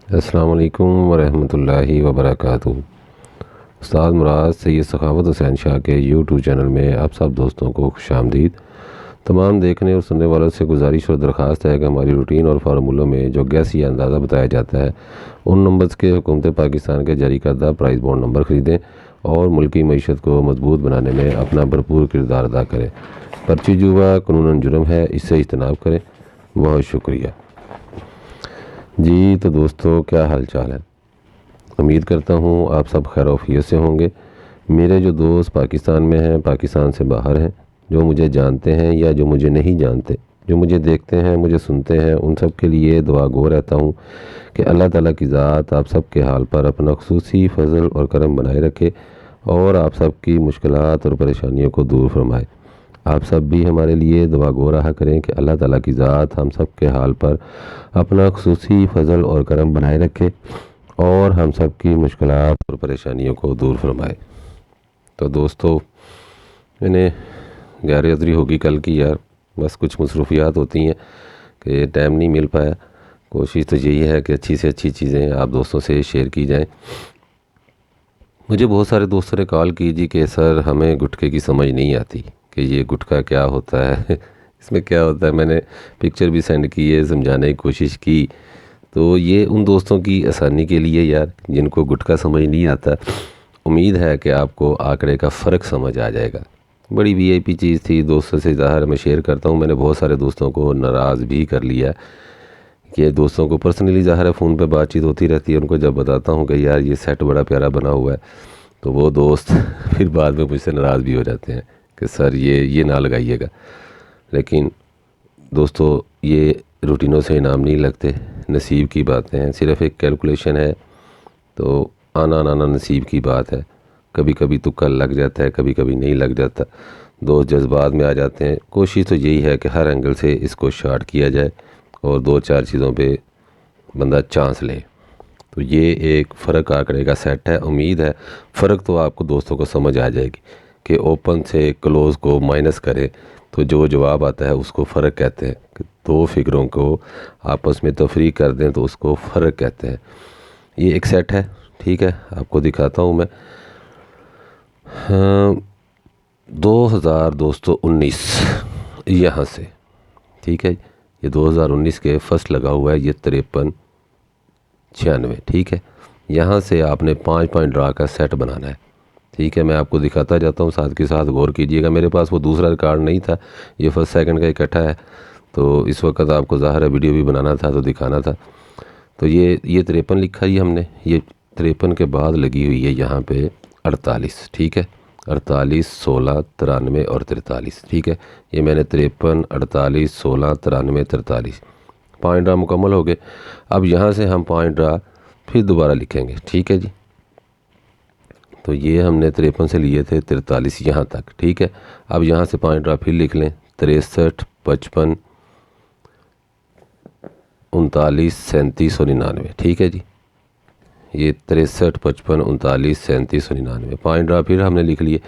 अस्सलाम वालेकुम वरहमतुल्लाहि वबरकातुहू। उस्ताद मुराद सैयद सखावत हुसैन शाह के यूट्यूब चैनल में आप सब दोस्तों को खुशामदीद। तमाम देखने और सुनने वालों से गुजारिश और दरख्वास्त है कि हमारी रूटीन और फार्मूलों में जो गैस या अंदाज़ा बताया जाता है उन नंबर्स के हुकूमत पाकिस्तान के जारी करदा प्राइस बॉन्ड नंबर ख़रीदें और मुल्की मईशत को मजबूत बनाने में अपना भरपूर किरदार अदा करें। पर्ची जुआ कानूनन जुर्म है, इससे इज्तनाब करें। बहुत शुक्रिया जी। तो दोस्तों, क्या हाल चाल है? उम्मीद करता हूँ आप सब खैर औफियत से होंगे। मेरे जो दोस्त पाकिस्तान में हैं, पाकिस्तान से बाहर हैं, जो मुझे जानते हैं या जो मुझे नहीं जानते, जो मुझे देखते हैं, मुझे सुनते हैं, उन सब के लिए दुआ गो रहता हूँ कि अल्लाह ताला की ज़ात आप सब के हाल पर अपना खुसूसी फजल और करम बनाए रखे और आप सब की मुश्किलात और परेशानियों को दूर फरमाए। आप सब भी हमारे लिए दुआ गो रहा करें कि अल्लाह ताला की ज़ात हम सब के हाल पर अपना खुसूसी फजल और करम बनाए रखे और हम सब की मुश्किलात और परेशानियों को दूर फरमाए। तो दोस्तों, मैंने गैर-हाज़िरी होगी कल की यार, बस कुछ मसरूफियात होती हैं कि टाइम नहीं मिल पाया। कोशिश तो यही है कि अच्छी से अच्छी चीज़ें आप दोस्तों से शेयर की जाएँ। मुझे बहुत सारे दोस्तों ने कॉल की जी कि सर हमें गुटखे की समझ नहीं आती कि ये गुटखा क्या होता है इसमें क्या होता है। मैंने पिक्चर भी सेंड की है, समझाने की कोशिश की। तो ये उन दोस्तों की आसानी के लिए यार जिनको गुटखा समझ नहीं आता, उम्मीद है कि आपको आंकड़े का फ़र्क समझ आ जाएगा। बड़ी वीआईपी चीज़ थी, दोस्तों से ज़ाहिर मैं शेयर करता हूँ। मैंने बहुत सारे दोस्तों को नाराज़ भी कर लिया कि दोस्तों को पर्सनली ज़ाहिर है फ़ोन पे बातचीत होती रहती है। उनको जब बताता हूँ कि यार ये सेट बड़ा प्यारा बना हुआ है, तो वो दोस्त फिर बाद में मुझसे नाराज़ भी हो जाते हैं कि सर ये ना लगाइएगा। लेकिन दोस्तों, ये रूटीनों से इनाम नहीं लगते, नसीब की बातें हैं, सिर्फ़ एक कैलकुलेशन है। तो आना नाना नसीब की बात है। कभी कभी तुक्का लग जाता है, कभी कभी नहीं लग जाता। दोस्त जज्बात में आ जाते हैं। कोशिश तो यही है कि हर एंगल से इसको शॉर्ट किया जाए और दो चार चीज़ों पे बंदा चांस ले। तो ये एक फ़र्क आंकड़े का सेट है। उम्मीद है फ़र्क तो आपको दोस्तों को समझ आ जाएगी कि ओपन से क्लोज़ को माइनस करें तो जो जवाब आता है उसको फ़र्क कहते हैं। कि दो फिगरों को आपस में तफरीक कर दें तो उसको फ़र्क कहते हैं। ये एक सेट है, ठीक है, आपको दिखाता हूँ मैं। हाँ, 2219 यहाँ से, ठीक है, ये 2019 के फर्स्ट लगा हुआ है, ये 5396, ठीक है। यहाँ से आपने 5 पॉइंट ड्रा का सेट बनाना है, ठीक है। मैं आपको दिखाता जाता हूँ, साथ के साथ गौर कीजिएगा। मेरे पास वो दूसरा रिकॉर्ड नहीं था, ये फर्स्ट सेकंड का इकट्ठा है, तो इस वक्त आपको ज़ाहिर है वीडियो भी बनाना था तो दिखाना था। तो ये 53 लिखा ही हमने, ये 53 के बाद लगी हुई है यहाँ पे 48, ठीक है, 48, 16, 93 और 43, ठीक है। ये मैंने 53, 48, 16, 93, 43 पॉइंट ड्रा मुकम्मल हो गए। अब यहाँ से हम पॉइंट ड्रा फिर दोबारा लिखेंगे, ठीक है जी। तो ये हमने 53 से लिए थे 43 यहाँ तक, ठीक है। अब यहाँ से पॉइंट ड्रा फिर लिख लें, 63, 55, 39, 37 और 99, ठीक है जी। ये 63, 55, 39, 37 और 99 पॉइंट ड्रा फिर हमने लिख लिए।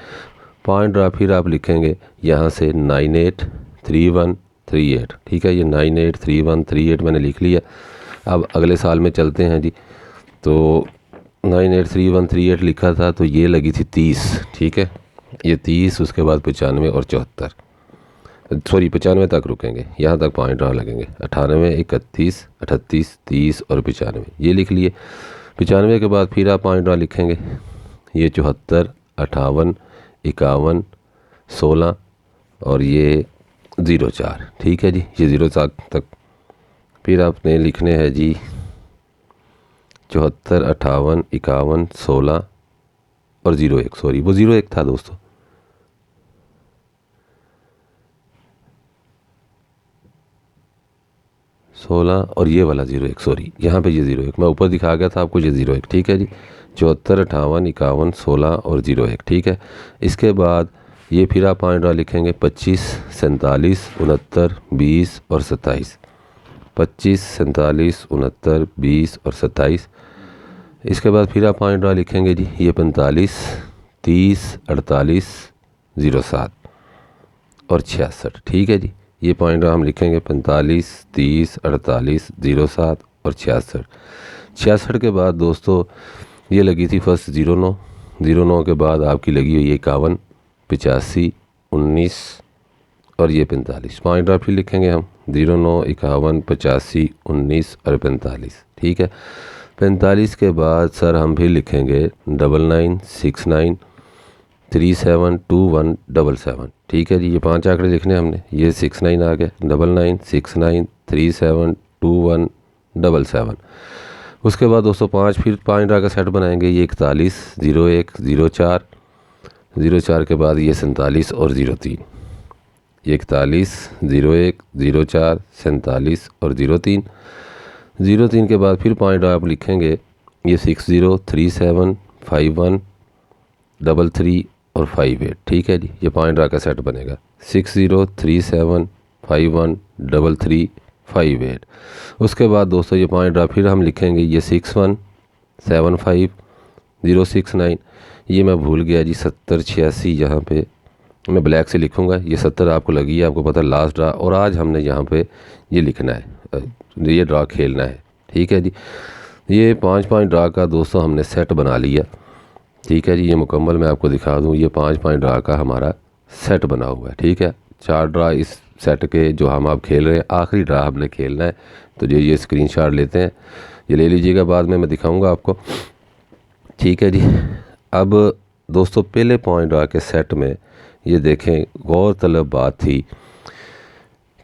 पॉइंट ड्रा फिर आप लिखेंगे यहाँ से 983138, ठीक है। ये 983138 मैंने लिख लिया। अब अगले साल में चलते हैं जी। तो 983138 लिखा था, तो ये लगी थी 30, ठीक है। ये 30, उसके बाद 95 और 74, सॉरी 95 तक रुकेंगे, यहाँ तक पॉइंट ड्रा लगेंगे। 98, 31, 38, 30 और 95 ये लिख लिए। 95 के बाद फिर आप पॉइंट ड्रा लिखेंगे, ये 74, 58, 51, 16 और ये 04, ठीक है जी। ये 04 तक फिर आपने लिखने हैं जी 74, 58, 51, 16 और 01, सॉरी वो 01 था दोस्तों। सोलह और ये वाला 01, सॉरी यहाँ पे ये 01 मैं ऊपर दिखा गया था आपको, ये 01, ठीक है जी। 74, 58, 51, 16 और 01, ठीक है। इसके बाद ये फिर आप पॉइंट ड्रा लिखेंगे 25, 47, 69, 20 और 27, 25, 47, 69, 20 और 27। इसके बाद फिर आप पॉइंट ड्रा लिखेंगे जी, ये 45, 30, 48, 07 और 66, ठीक है जी। ये पॉइंट हम लिखेंगे 45, 30, 48, 07 और 66। 66 के बाद दोस्तों ये लगी थी फर्स्ट 09 के बाद आपकी लगी हुई 51, 85, 19 और ये 45। 5 ड्रॉप फिर लिखेंगे हम 09, 51, 85, 19 और 45। ठीक है, 45 के बाद सर हम फिर लिखेंगे 99, 69, 37, 21, 77। ठीक है जी, ये 5 आंकड़े लिखने हमने। ये 69 आ गया, 99, 69, 37, 21, 77। उसके बाद दोस्तों 5 फिर 5 ड्रा का सेट बनाएंगे। ये 41, 01, 04, 04 के बाद ये 47 और 03। ये 41, 01, 04, 47 और 03। 03 के बाद फिर 5 ड्रा आप लिखेंगे। ये 60, 37, 51, 33 और 58। ठीक है जी, ये 5 ड्रा का सेट बनेगा। 60, 37, 51, 33, 58। उसके बाद दोस्तों ये 5 ड्रा फिर हम लिखेंगे। ये 61, 75, 069। ये मैं भूल गया जी, 70, 86 यहाँ पे मैं ब्लैक से लिखूँगा। ये 70 आपको लगी है, आपको पता लास्ट ड्रा। और आज हमने यहाँ पे ये लिखना है, ये ड्रा खेलना है। ठीक है जी, ये 5 ड्रा का दोस्तों हमने सेट बना लिया। ठीक है जी, ये मुकम्मल मैं आपको दिखा दूँ। ये 5 ड्रा का हमारा सेट बना हुआ है। ठीक है, 4 ड्रा इस सेट के जो हम आप खेल रहे हैं, आखिरी ड्रा हमने खेलना है। तो जो ये स्क्रीनशॉट लेते हैं ये ले लीजिएगा, बाद में मैं दिखाऊंगा आपको। ठीक है जी, अब दोस्तों पहले 5 ड्रा के सेट में ये देखें, गौरतलब बात थी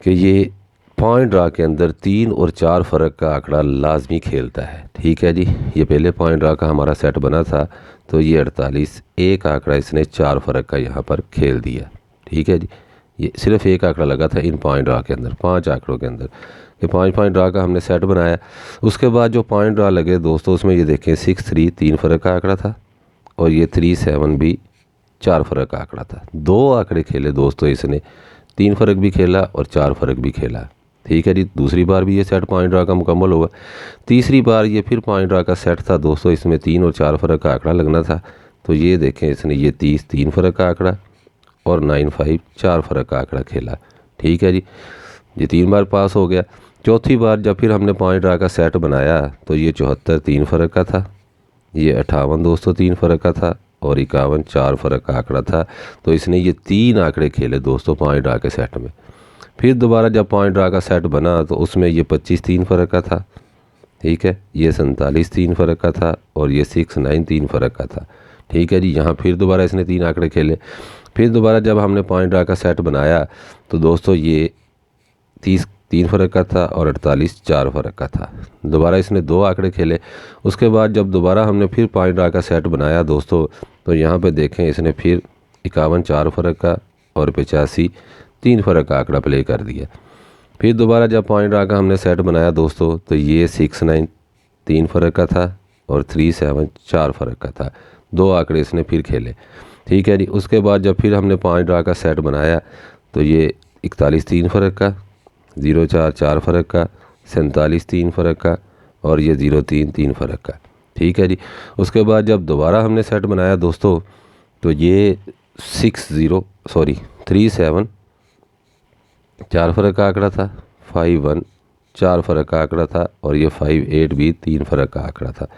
कि ये 5 ड्रा के अंदर 3 और 4 फ़र्क का आंकड़ा लाजमी खेलता है। ठीक है जी, ये पहले 5 ड्रा का हमारा सेट बना था। तो ये 48, एक आंकड़ा इसने 4 फ़र्क का यहाँ पर खेल दिया। ठीक है जी, ये सिर्फ एक आंकड़ा लगा था इन 5 ड्रा के अंदर, 5 आंकड़ों के अंदर। ये 5 ड्रा का हमने सेट बनाया। उसके बाद जो 5 ड्रा लगे दोस्तों, उसमें ये देखें 63 3 फ़र्क का आंकड़ा था और ये 37 भी 4 फ़र्क का आंकड़ा था। 2 आंकड़े खेले दोस्तों इसने, 3 फ़र्क भी खेला और 4 फ़र्क भी खेला। ठीक है जी, दूसरी बार भी ये सेट 5 ड्रा का मुकम्मल होगा। तीसरी बार ये फिर 5 ड्रा का सेट था दोस्तों, इसमें 3 और 4 फ़र्क का आंकड़ा लगना था। तो ये देखें इसने ये 30 3 फ़र्क का आंकड़ा और 95 4 फ़र्क का आंकड़ा खेला। ठीक है जी, ये 3 बार पास हो गया। चौथी बार जब फिर हमने 5 ड्रा का सेट बनाया तो ये 74 3 फ़र्क का था, ये 58 दोस्तों 3 फ़र्क का था और 51 4 फ़र्क का आंकड़ा था। तो इसने ये 3 आंकड़े खेले दोस्तों 5 ड्रा के सेट में। फिर दोबारा जब 5 ड्रा का सेट बना तो उसमें ये 25 3 फ़र्क का था। ठीक है, ये 47 3 फ़र्क का था और ये 69 3 फ़र्क का था। ठीक है जी, यहाँ फिर दोबारा इसने 3 आंकड़े खेले। फिर दोबारा जब हमने 5 ड्रा का सेट बनाया तो दोस्तों ये 30 3 फ़र्क का था और 48 4 फ़र्क का था। दोबारा इसने 2 आंकड़े खेले। उसके बाद जब दोबारा हमने फिर 5 ड्रा का सेट बनाया दोस्तों, तो यहाँ पे देखें इसने फिर 51 4 फ़र्क का और 85 3 फ़र्क का आंकड़ा प्ले कर दिया। फिर दोबारा जब 5 ड्रा का हमने सेट बनाया दोस्तों, तो ये 69 3 फ़र्क का था और 37 4 फ़र्क का था। 2 आंकड़े इसने फिर खेले। ठीक है जी, उसके बाद जब फिर हमने 5 ड्रा का सेट बनाया तो ये 41 3 फ़र्क का, 04 4 फ़र्क का, 47 3 फ़र्क का और ये 03 3 फ़र्क का। ठीक है जी, उसके बाद जब दोबारा हमने सेट बनाया दोस्तों, तो ये 37 4 फ़र्क का आंकड़ा था, 51 4 फ़र्क का आंकड़ा था और ये 58 भी 3 फ़र्क का आंकड़ा था।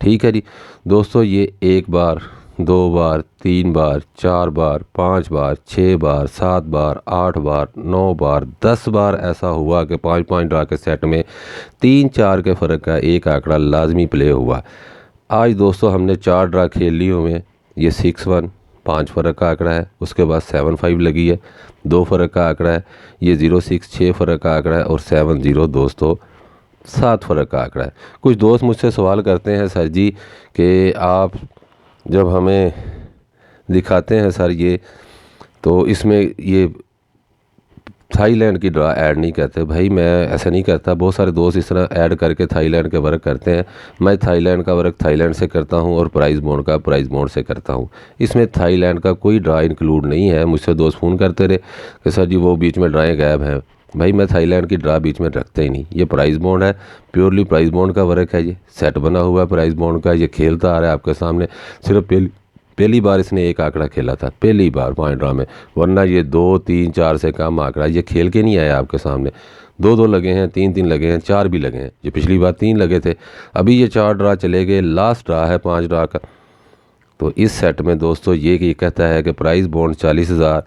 ठीक है जी दोस्तों, ये 1 बार 2 बार 3 बार 4 बार 5 बार 6 बार 7 बार 8 बार 9 बार 10 बार ऐसा हुआ कि 5 ड्रा के सेट में 3 4 के फ़र्क का एक आंकड़ा लाजमी प्ले हुआ। आज दोस्तों हमने 4 ड्रा खेल ली हुए। ये 61 5 फ़र्क का आंकड़ा है, उसके बाद 75 लगी है 2 फ़र्क का आंकड़ा है, ये 06 6 फ़र्क का आंकड़ा है और 70 दोस्तों 7 फ़र्क का आंकड़ा है। कुछ दोस्त मुझसे सवाल करते हैं सर जी कि आप जब हमें दिखाते हैं सर ये, तो इसमें ये थाईलैंड की ड्रा ऐड नहीं करते। भाई मैं ऐसा नहीं करता, बहुत सारे दोस्त इस तरह ऐड करके थाईलैंड के वर्क करते हैं। मैं थाईलैंड का वर्क थाईलैंड से करता हूं और प्राइस बॉन्ड का प्राइस बॉन्ड से करता हूं। इसमें थाईलैंड का कोई ड्रा इंक्लूड नहीं है। मुझसे दोस्त फ़ोन करते रहे कि सर जी वो बीच में ड्राएँ गायब हैं। भाई मैं थाईलैंड की ड्रा बीच में रखते ही नहीं। ये प्राइस बॉन्ड है, प्योरली प्राइस बॉन्ड का वर्क है। ये सेट बना हुआ है प्राइस बॉन्ड का, ये खेलता आ रहा है आपके सामने। सिर्फ पहली बार इसने एक आंकड़ा खेला था, पहली बार 5 ड्रा में, वरना ये 2, 3, 4 से कम आंकड़ा ये खेल के नहीं आया आपके सामने। 2-2 लगे हैं, 3-3 लगे हैं, 4 भी लगे हैं। ये पिछली बार 3 लगे थे, अभी ये 4 ड्रा चले गए, लास्ट ड्रा है 5 ड्रा का। तो इस सेट में दोस्तों ये कहता है कि प्राइज़ बॉन्ड 40,000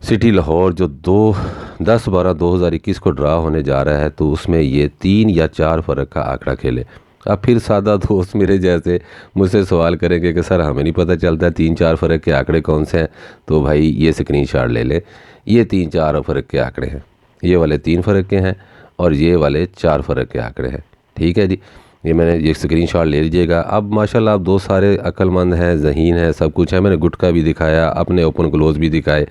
सिटी लाहौर जो 10/12/2021 को ड्रा होने जा रहा है, तो उसमें ये 3 या 4 फ़र्क का आंकड़ा खेले। अब फिर सादा दोस्त मेरे जैसे मुझसे सवाल करेंगे कि सर हमें नहीं पता चलता 3-4 फ़र्क के आंकड़े कौन से हैं, तो भाई ये स्क्रीनशॉट ले लें। ये 3-4 फ़र्क के आंकड़े हैं, ये वाले 3 फ़र्क के हैं और ये वाले 4 फ़र्क के आंकड़े हैं। ठीक है जी, ये मैंने ये स्क्रीनशॉट ले लीजिएगा। अब माशाल्लाह आप दोस्त सारे अक्लमंद हैं, ज़हीन हैं, सब कुछ है। मैंने गुटका भी दिखाया, अपने ओपन क्लोज भी दिखाए,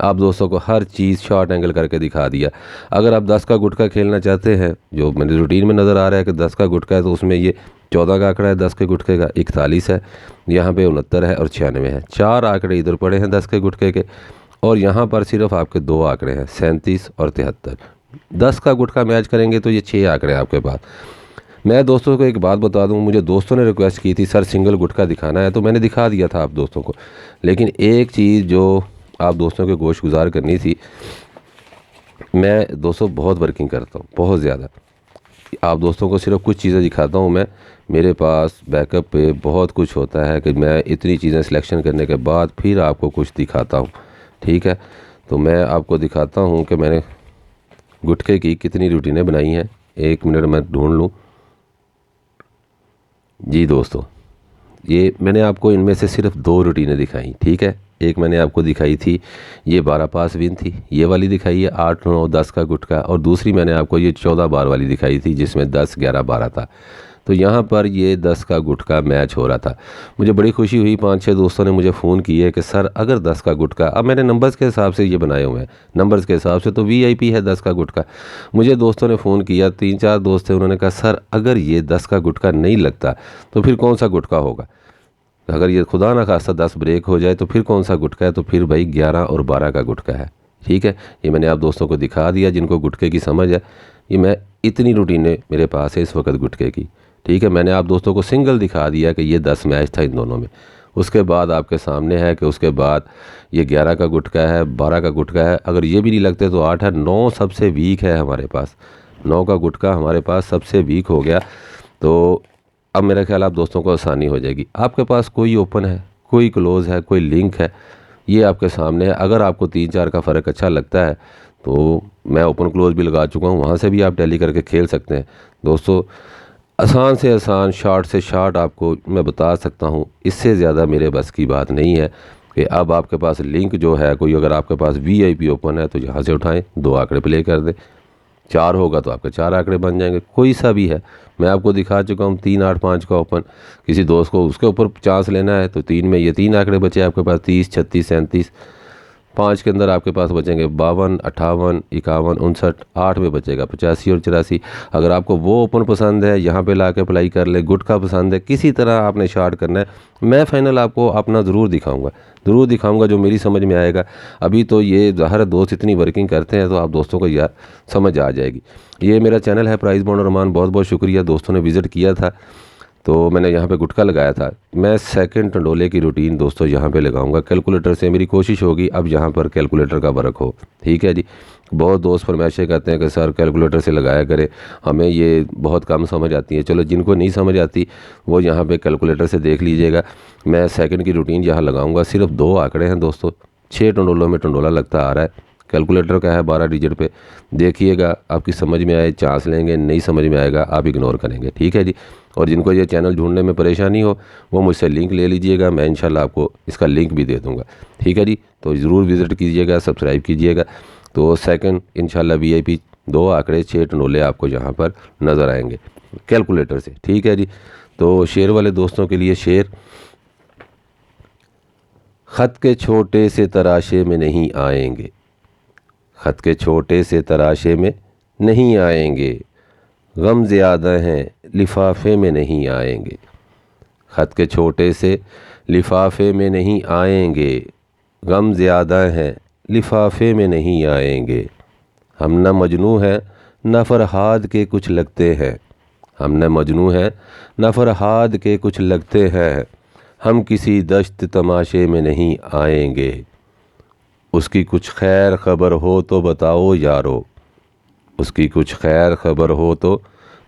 आप दोस्तों को हर चीज़ शॉर्ट एंगल करके दिखा दिया। अगर आप 10 का गुटका खेलना चाहते हैं, जो मेरे रूटीन में नज़र आ रहा है कि 10 का गुटका है, तो उसमें ये 14 का आंकड़ा है, 10 के गुटके का 41 है, यहाँ पे 69 है और 96 है। 4 आंकड़े इधर पड़े हैं 10 के गुटके के, और यहाँ पर सिर्फ आपके 2 आंकड़े हैं 37 और 73। 10 का गुटका मैच करेंगे तो ये 6 आंकड़े हैं आपके पास। मैं दोस्तों को एक बात बता दूं, मुझे दोस्तों ने रिक्वेस्ट की थी सर सिंगल गुटका दिखाना है, तो मैंने दिखा दिया था आप दोस्तों को। लेकिन एक चीज़ जो आप दोस्तों के गोश गुजार करनी थी, मैं दोस्तों बहुत वर्किंग करता हूँ, बहुत ज़्यादा। आप दोस्तों को सिर्फ कुछ चीज़ें दिखाता हूँ मैं, मेरे पास बैकअप पे बहुत कुछ होता है कि मैं इतनी चीज़ें सिलेक्शन करने के बाद फिर आपको कुछ दिखाता हूँ। ठीक है, तो मैं आपको दिखाता हूँ कि मैंने गुटके की कितनी रूटीनें बनाई हैं। 1 मिनट मैं ढूंढ लूँ। जी दोस्तों, ये मैंने आपको इनमें से सिर्फ 2 रूटीनें दिखाई। ठीक है, एक मैंने आपको दिखाई थी, ये 12 पास विन थी, ये वाली दिखाई है 8, 9, 10 का गुटका, और दूसरी मैंने आपको ये 14 बार वाली दिखाई थी जिसमें 10, 11, 12 था। तो यहाँ पर ये 10 का गुटका मैच हो रहा था। मुझे बड़ी खुशी हुई, 5-6 दोस्तों ने मुझे फ़ोन किए कि सर अगर 10 का गुटका, अब मैंने नंबर्स के हिसाब से ये बनाए हुए हैं, नंबर्स के हिसाब से तो VIP है 10 का गुटका। मुझे दोस्तों ने फ़ोन किया, 3-4 दोस्त थे, उन्होंने कहा सर अगर ये 10 का गुटका नहीं लगता तो फिर कौन सा गुटका होगा, अगर ये खुदा ना खास्ता 10 ब्रेक हो जाए तो फिर कौन सा गुटका है, तो फिर भाई 11 और 12 का गुटका है। ठीक है, ये मैंने आप दोस्तों को दिखा दिया जिनको गुटके की समझ है। ये मैं इतनी रूटीनें मेरे पास है इस वक्त गुटके की। ठीक है, मैंने आप दोस्तों को सिंगल दिखा दिया कि ये 10 मैच था इन दोनों में। उसके बाद आपके सामने है कि उसके बाद ये 11 का गुटका है, 12 का गुटका है, अगर ये भी नहीं लगते तो 8 है, 9 सबसे वीक है हमारे पास, 9 का गुटका हमारे पास सबसे वीक हो गया। तो अब मेरा ख्याल आप दोस्तों को आसानी हो जाएगी। आपके पास कोई ओपन है, कोई क्लोज़ है, कोई लिंक है, ये आपके सामने है। अगर आपको 3-4 का फ़र्क अच्छा लगता है तो मैं ओपन क्लोज़ भी लगा चुका हूँ, वहाँ से भी आप टैली करके खेल सकते हैं। दोस्तों आसान से आसान, शॉर्ट से शॉर्ट आपको मैं बता सकता हूँ, इससे ज़्यादा मेरे बस की बात नहीं है कि अब आपके पास लिंक जो है कोई, अगर आपके पास VIP ओपन है तो यहाँ से उठाएं, 2 आंकड़े प्ले कर दें, 4 होगा तो आपके 4 आंकड़े बन जाएंगे, कोई सा भी है। मैं आपको दिखा चुका हूँ 3, 8, 5 का ओपन। किसी दोस्त को उसके ऊपर चांस लेना है तो 3 में ये 3 आंकड़े बचे आपके पास, 30, 36, 37। 5 के अंदर आपके पास बचेंगे 52, 58, 51, 59। 8 में बचेगा 85 और 84। अगर आपको वो ओपन पसंद है, यहाँ पे ला के अप्लाई कर ले। गुटका पसंद है, किसी तरह आपने शॉर्ट करना है, मैं फाइनल आपको अपना ज़रूर दिखाऊंगा जो मेरी समझ में आएगा। अभी तो ये हर दोस्त इतनी वर्किंग करते हैं तो आप दोस्तों को यार समझ आ जाएगी। ये मेरा चैनल है प्राइज़ बॉन्ड रहमान, बहुत बहुत शुक्रिया, दोस्तों ने विज़िट किया था तो मैंने यहाँ पे गुटका लगाया था। मैं सेकंड टंडोले की रूटीन दोस्तों यहाँ पे लगाऊंगा कैलकुलेटर से, मेरी कोशिश होगी अब यहाँ पर कैलकुलेटर का वर्क हो। ठीक है जी, बहुत दोस्त फरमाइशें करते हैं कि सर कैलकुलेटर से लगाया करें, हमें ये बहुत कम समझ आती है। चलो जिनको नहीं समझ आती वो यहाँ पे कैलकुलेटर से देख लीजिएगा। मैं सेकंड की रूटीन यहाँ लगाऊंगा, सिर्फ 2 आंकड़े हैं दोस्तों, 6 टंडोलों में टंडोला लगता आ रहा है। कैलकुलेटर का है 12 डिजिट पे, देखिएगा आपकी समझ में आए चांस लेंगे, नहीं समझ में आएगा आप इग्नोर करेंगे। ठीक है जी, और जिनको ये चैनल ढूंढने में परेशानी हो वो मुझसे लिंक ले लीजिएगा, मैं इंशाल्लाह आपको इसका लिंक भी दे दूँगा। ठीक है जी, तो ज़रूर विज़िट कीजिएगा, सब्सक्राइब कीजिएगा। तो सेकंड इंशाल्लाह VIP 2 आंकड़े 6 टंडोले आपको यहाँ पर नज़र आएंगे कैलकुलेटर से। ठीक है जी, तो शेर वाले दोस्तों के लिए शेर, ख़त के छोटे से तराशे में नहीं आएंगे, ख़त के छोटे से तराशे में नहीं आएंगे, गम ज़्यादा हैं लिफाफे में नहीं आएंगे। ख़त के छोटे से लिफाफे में नहीं आएंगे, गम ज़्यादा हैं लिफाफे में नहीं आएंगे। हम न मजनू हैं न फरहाद के कुछ लगते हैं, हम न मजनू हैं न फरहाद के कुछ लगते हैं, हम किसी दश्त तमाशे में नहीं आएंगे। उसकी कुछ खैर खबर हो तो बताओ यारो, उसकी कुछ खैर खबर हो तो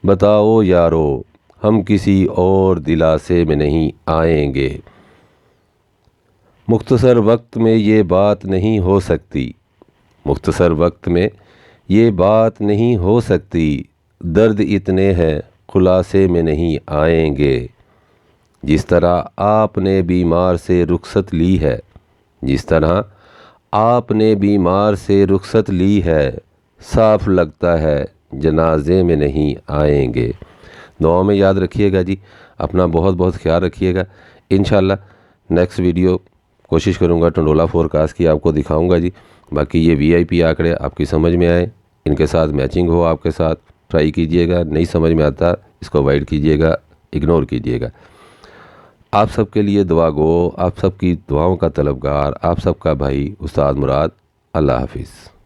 बताओ यारो, हम किसी और दिलासे में नहीं आएंगे। मुख्तसर वक्त में ये बात नहीं हो सकती, मुख्तसर वक्त में ये बात नहीं हो सकती, दर्द इतने हैं खुलासे में नहीं आएंगे। जिस तरह आपने बीमार से रुखसत ली है, जिस तरह आपने बीमार से रुखसत ली है, साफ लगता है जनाजे में नहीं आएंगे। दुआ में याद रखिएगा जी, अपना बहुत बहुत ख्याल रखिएगा। इंशाल्लाह नेक्स्ट वीडियो कोशिश करूँगा टंडोला फोरकास्ट की आपको दिखाऊँगा जी। बाकी ये VIP आंकड़े आपकी समझ में आए, इनके साथ मैचिंग हो आपके साथ, ट्राई कीजिएगा। नहीं समझ में आता इसको अवॉइड कीजिएगा, इग्नोर कीजिएगा। आप सबके लिए दुआ गो, आप सबकी दुआओं का तलबगार, आप सबका भाई उस्ताद मुराद। अल्लाह हाफिज़।